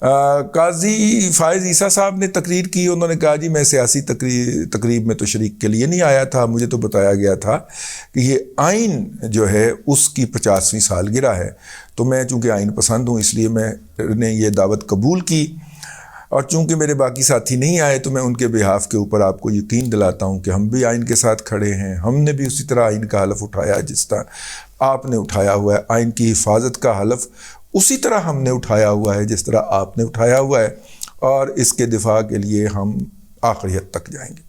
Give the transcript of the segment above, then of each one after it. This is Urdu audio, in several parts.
قاضی فائز عیسیٰ صاحب نے تقریر کی. انہوں نے کہا جی میں سیاسی تقریب میں تو شریک کے لیے نہیں آیا تھا, مجھے تو بتایا گیا تھا کہ یہ آئین جو ہے اس کی 50ویں سالگرہ ہے, تو میں چونکہ آئین پسند ہوں اس لیے میں نے یہ دعوت قبول کی, اور چونکہ میرے باقی ساتھی نہیں آئے تو میں ان کے بہاف کے اوپر آپ کو یقین دلاتا ہوں کہ ہم بھی آئین کے ساتھ کھڑے ہیں. ہم نے بھی اسی طرح آئین کا حلف اٹھایا جس طرح آپ نے اٹھایا ہوا ہے. آئین کی حفاظت کا حلف اسی طرح ہم نے اٹھایا ہوا ہے جس طرح آپ نے اٹھایا ہوا ہے, اور اس کے دفاع کے لیے ہم آخری حد تک جائیں گے.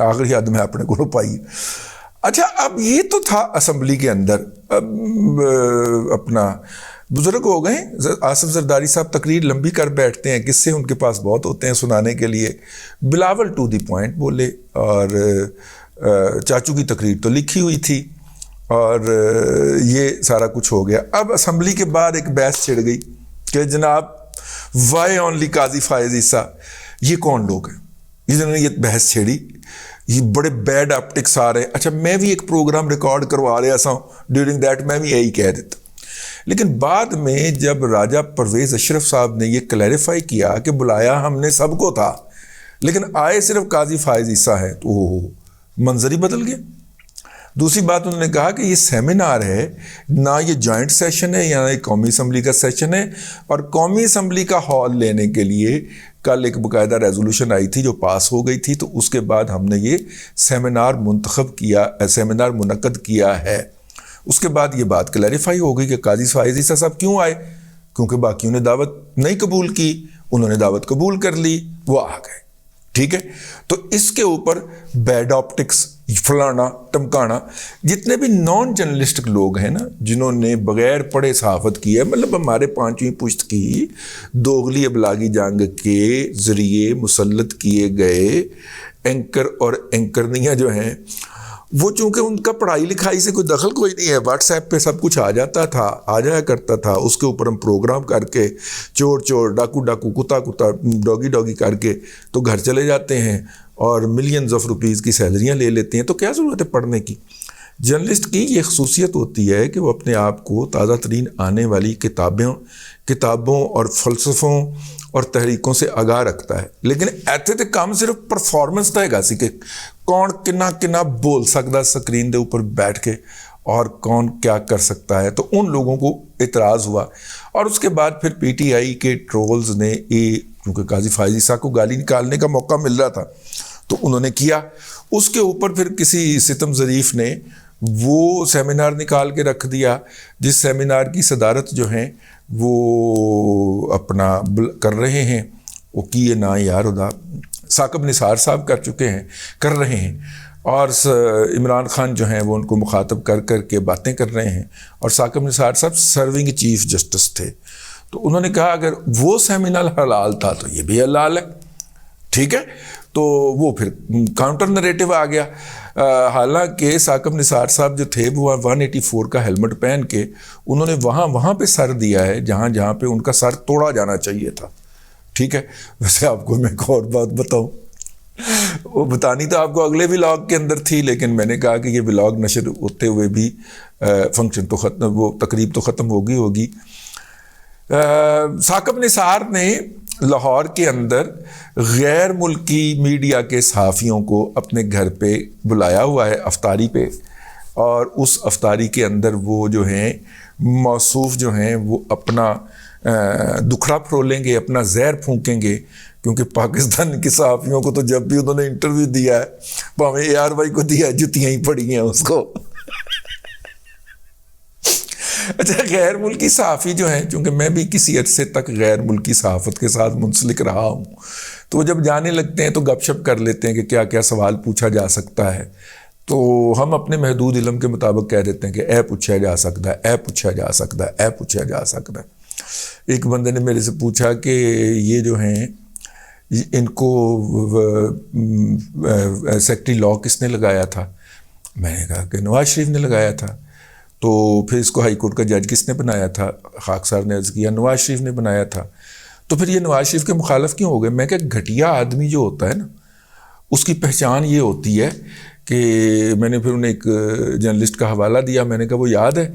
آخری حد میں اپنے کو روپائی. اچھا, اب یہ تو تھا اسمبلی کے اندر. اب اپنا بزرگ ہو گئے, آصف زرداری صاحب تقریر لمبی کر بیٹھتے ہیں, قصے ان کے پاس بہت ہوتے ہیں سنانے کے لیے. بلاول ٹو دی پوائنٹ بولے, اور چاچو کی تقریر تو لکھی ہوئی تھی, اور یہ سارا کچھ ہو گیا. اب اسمبلی کے بعد ایک بحث چھڑ گئی کہ جناب وائی اونلی قاضی فائز عیسیٰ, یہ کون لوگ ہیں جنہوں نے یہ بحث چھیڑی, یہ بڑے بیڈ آپٹکس آ رہے ہیں. اچھا, میں بھی ایک پروگرام ریکارڈ کروا رہا سا ڈیورنگ دیٹ, میں بھی یہی کہہ دیتا. لیکن بعد میں جب راجہ پرویز اشرف صاحب نے یہ کلیریفائی کیا کہ بلایا ہم نے سب کو تھا لیکن آئے صرف قاضی فائز عیسیٰ ہے, تو منظر ہی بدل گیا. دوسری بات انہوں نے کہا کہ یہ سیمینار ہے, نہ یہ جوائنٹ سیشن ہے یا یہ قومی اسمبلی کا سیشن ہے, اور قومی اسمبلی کا ہال لینے کے لیے کل ایک باقاعدہ ریزولوشن آئی تھی جو پاس ہو گئی تھی, تو اس کے بعد ہم نے یہ سیمینار منعقد کیا ہے. اس کے بعد یہ بات کلیریفائی ہو گئی کہ قاضی فائز عیسیٰ صاحب کیوں آئے, کیونکہ باقیوں نے دعوت نہیں قبول کی, انہوں نے دعوت قبول کر لی, وہ آ گئے. ٹھیک ہے, تو اس کے اوپر بیڈ آپٹکس, فلانا ٹمکانا, جتنے بھی نان جرنلسٹ لوگ ہیں نا جنہوں نے بغیر پڑھے صحافت کی ہے, مطلب ہمارے 5ویں پشت کی دوغلی ابلاغی جنگ کے ذریعے مسلط کیے گئے اینکر اور اینکرنیاں جو ہیں, وہ چونکہ ان کا پڑھائی لکھائی سے کوئی دخل کوئی نہیں ہے, واٹس ایپ پہ سب کچھ آ جایا کرتا تھا, اس کے اوپر ہم پروگرام کر کے چور ڈاکو کتا ڈوگی کر کے تو گھر چلے جاتے ہیں اور ملینز آف روپیز کی سیلریاں لے لیتے ہیں. تو کیا ضرورت ہے پڑھنے کی؟ جرنلسٹ کی یہ خصوصیت ہوتی ہے کہ وہ اپنے آپ کو تازہ ترین آنے والی کتابوں اور فلسفوں اور تحریکوں سے آگاہ رکھتا ہے. لیکن ایتھے تے کام صرف پرفارمنس دا ہے سی کہ کون کنا بول سکتا سکرین دے اوپر بیٹھ کے اور کون کیا کر سکتا ہے. تو ان لوگوں کو اعتراض ہوا, اور اس کے بعد پھر پی ٹی آئی کے ٹرولز نے کیونکہ قاضی فائز عیسیٰ کو گالی نکالنے کا موقع مل رہا تھا تو انہوں نے کیا. اس کے اوپر پھر کسی ستم ظریف نے وہ سیمینار نکال کے رکھ دیا جس سیمینار کی صدارت جو ہیں وہ اپنا کر رہے ہیں, وہ کیے نا یار ادا ثاقب نثار صاحب کر رہے ہیں, اور عمران خان جو ہیں وہ ان کو مخاطب کر کے باتیں کر رہے ہیں, اور ثاقب نثار صاحب سرونگ چیف جسٹس تھے. تو انہوں نے کہا اگر وہ سیمینار حلال تھا تو یہ بھی حلال ہے. ٹھیک ہے, تو وہ پھر کاؤنٹر نریٹو آ گیا. حالانکہ ثاقب نثار صاحب جو تھے وہ 184 کا ہیلمٹ پہن کے انہوں نے وہاں پہ سر دیا ہے جہاں پہ ان کا سر توڑا جانا چاہیے تھا. ٹھیک ہے, ویسے آپ کو میں ایک اور بات بتاؤں, وہ بتانی تو آپ کو اگلے ولاگ کے اندر تھی, لیکن میں نے کہا کہ یہ ولاگ نشر ہوتے ہوئے بھی فنکشن تو ختم, وہ تقریب تو ختم ہوگی. ثاقب نثار نے لاہور کے اندر غیر ملکی میڈیا کے صحافیوں کو اپنے گھر پہ بلایا ہوا ہے افطاری پہ, اور اس افطاری کے اندر وہ جو ہیں موصوف جو ہیں وہ اپنا دکھڑا پھرولیں گے, اپنا زہر پھونکیں گے, کیونکہ پاکستان کے صحافیوں کو تو جب بھی انہوں نے انٹرویو دیا ہے پاویں اے آر وائی کو دیا ہے جتیاں ہی پڑی ہیں اس کو. اچھا, غیر ملکی صحافی جو ہیں, چونکہ میں بھی کسی عرصے تک غیر ملکی صحافت کے ساتھ منسلک رہا ہوں, تو وہ جب جانے لگتے ہیں تو گپ شپ کر لیتے ہیں کہ کیا کیا سوال پوچھا جا سکتا ہے. تو ہم اپنے محدود علم کے مطابق کہہ دیتے ہیں کہ اے پوچھا جا سکتا ہے, اے پوچھا جا سکتا ہے, اے پوچھا جا سکتا ہے. ایک بندے نے میرے سے پوچھا کہ یہ جو ہیں ان کو سیکٹری لا کس نے لگایا تھا؟ میں نے کہا کہ نواز شریف نے لگایا تھا. تو پھر اس کو ہائی کورٹ کا جج کس نے بنایا تھا؟ خاک صاحب نے عرض کیا نواز شریف نے بنایا تھا. تو پھر یہ نواز شریف کے مخالف کیوں ہو گئے؟ میں کہ گھٹیا آدمی جو ہوتا ہے نا اس کی پہچان یہ ہوتی ہے کہ میں نے پھر انہیں ایک جرنلسٹ کا حوالہ دیا, میں نے کہا وہ یاد ہے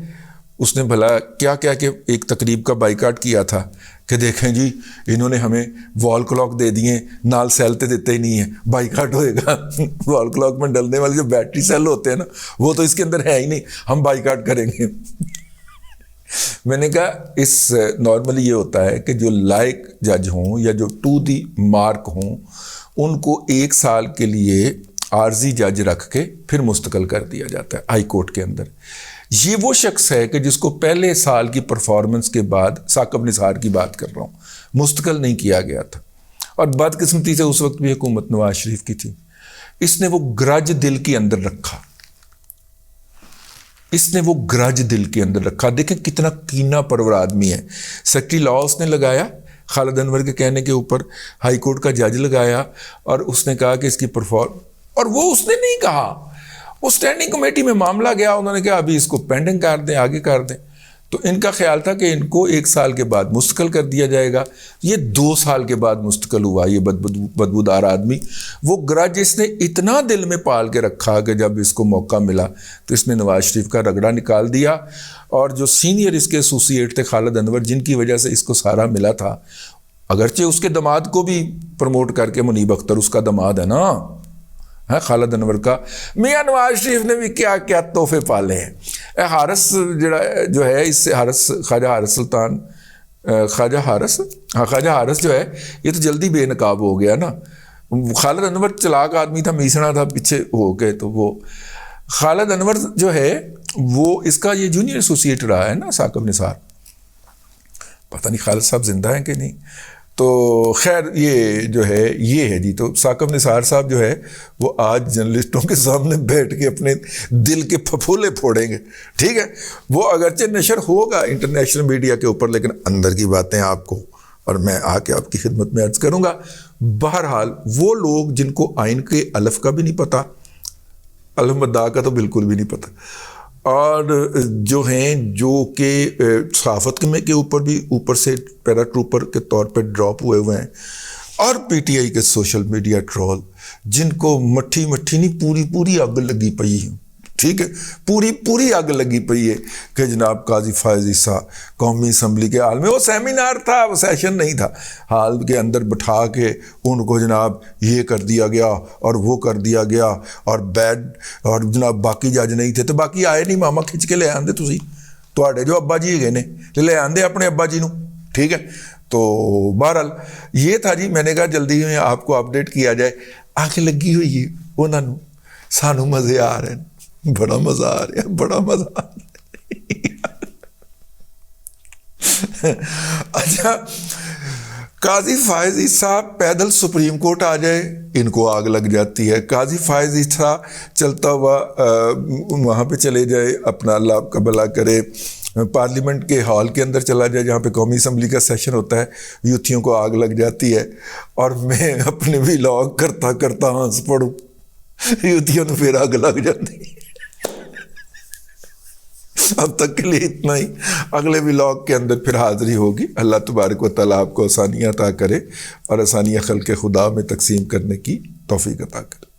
اس نے بھلا کیا کیا کہ ایک تقریب کا بائیکاٹ کیا تھا کہ دیکھیں جی انہوں نے ہمیں وال کلاک دے دیے، نال سیل تے دیتے ہی نہیں ہیں، بائیکاٹ ہوئے گا۔ وال کلاک میں ڈلنے والے جو بیٹری سیل ہوتے ہیں نا وہ تو اس کے اندر ہے ہی نہیں، ہم بائیکاٹ کریں گے۔ میں نے کہا اس نارملی یہ ہوتا ہے کہ جو لائق جج ہوں یا جو ٹو دی مارک ہوں ان کو 1 سال کے لیے عارضی جج رکھ کے پھر مستقل کر دیا جاتا ہے ہائی کورٹ کے اندر۔ یہ وہ شخص ہے کہ جس کو پہلے سال کی پرفارمنس کے بعد، ثاقب نثار کی بات کر رہا ہوں، مستقل نہیں کیا گیا تھا، اور بدقسمتی سے اس وقت بھی حکومت نواز شریف کی تھی۔ اس نے وہ گرج دل کے اندر رکھا، اس نے وہ گرج دل کے اندر رکھا۔ دیکھیں کتنا کینہ پرور آدمی ہے۔ سیکرٹری لا اس نے لگایا خالد انور کے کہنے کے اوپر، ہائی کورٹ کا جج لگایا، اور اس نے کہا کہ اس کی اور وہ اس نے نہیں کہا، وہ اسٹینڈنگ کمیٹی میں معاملہ گیا، انہوں نے کہا ابھی اس کو پینڈنگ کر دیں، آگے کر دیں۔ تو ان کا خیال تھا کہ ان کو 1 سال کے بعد مستقل کر دیا جائے گا، یہ 2 سال کے بعد مستقل ہوا۔ یہ بدبودار آدمی، وہ گرج اس نے اتنا دل میں پال کے رکھا کہ جب اس کو موقع ملا تو اس نے نواز شریف کا رگڑا نکال دیا، اور جو سینئر اس کے ایسوسیٹ تھے خالد انور، جن کی وجہ سے اس کو سارا ملا تھا، اگرچہ اس کے دماد کو بھی پروموٹ کر کے، منیب اختر اس کا دماد ہے نا، خالد انور کا، میاں نواز شریف نے بھی کیا کیا تحفے پالے ہیں۔ حارث جو ہے، اس سے خواجہ حارث جو ہے یہ تو جلدی بے نقاب ہو گیا نا۔ خالد انور چلاک آدمی تھا، میسنا تھا پیچھے ہو کے، تو وہ خالد انور جو ہے وہ اس کا یہ جونیئر ایسوسیٹ رہا ہے نا ثاقب نثار، پتہ نہیں خالد صاحب زندہ ہیں کہ نہیں۔ تو خیر یہ جو ہے یہ ہے جی۔ تو ثاقب نثار صاحب جو ہے وہ آج جرنلسٹوں کے سامنے بیٹھ کے اپنے دل کے پھپھولے پھوڑیں گے، ٹھیک ہے۔ وہ اگرچہ نشر ہوگا انٹرنیشنل میڈیا کے اوپر، لیکن اندر کی باتیں آپ کو اور میں آ کے آپ کی خدمت میں عرض کروں گا۔ بہرحال وہ لوگ جن کو آئین کے الف کا بھی نہیں پتہ، الف مدعا کا تو بالکل بھی نہیں پتہ، اور جو ہیں جو کہ صحافت کے اوپر بھی اوپر سے پیرا ٹروپر کے طور پہ ڈراپ ہوئے ہیں، اور پی ٹی آئی کے سوشل میڈیا ٹرول، جن کو مٹھی نہیں پوری آگ لگی پئی ہے، ٹھیک ہے، پوری آگ لگی پئی ہے کہ جناب قاضی فائز عیسیٰ قومی اسمبلی کے حال میں، وہ سیمینار تھا، وہ سیشن نہیں تھا، حال کے اندر بٹھا کے ان کو جناب یہ کر دیا گیا اور وہ کر دیا گیا، اور جناب باقی جج نہیں تھے، تو باقی آئے نہیں، ماما کھچ کے لے آندے تسی، تواڈے جو ابا جی گئے نے لے آندے اپنے ابا جی نو، ٹھیک ہے۔ تو بہرحال یہ تھا جی، میں نے کہا جلدی میں آپ کو اپڈیٹ کیا جائے۔ آنکھ لگی ہوئی ہے انہوں نے، سانو مزے آ رہے ہیں، بڑا مزہ آ رہا ہے، بڑا مزہ آ رہا ہے۔ اچھا، قاضی فائز عیسیٰ پیدل سپریم کورٹ آ جائے، ان کو آگ لگ جاتی ہے۔ قاضی فائز عیسیٰ چلتا ہوا وہاں پہ چلے جائے، اپنا اللہ آپ کا بھلا کرے، پارلیمنٹ کے ہال کے اندر چلا جائے جہاں پہ قومی اسمبلی کا سیشن ہوتا ہے، یوتھیوں کو آگ لگ جاتی ہے، اور میں اپنے ولاگ کرتا ہنس پڑوں، یوتھیوں نے پھر آگ لگ جاتی۔ اب تک کے لیے اتنا ہی، اگلے ولاگ کے اندر پھر حاضری ہوگی۔ اللہ تبارک و تعالیٰ آپ کو آسانیاں عطا کرے، اور آسانیاں خلق خدا میں تقسیم کرنے کی توفیق عطا کرے۔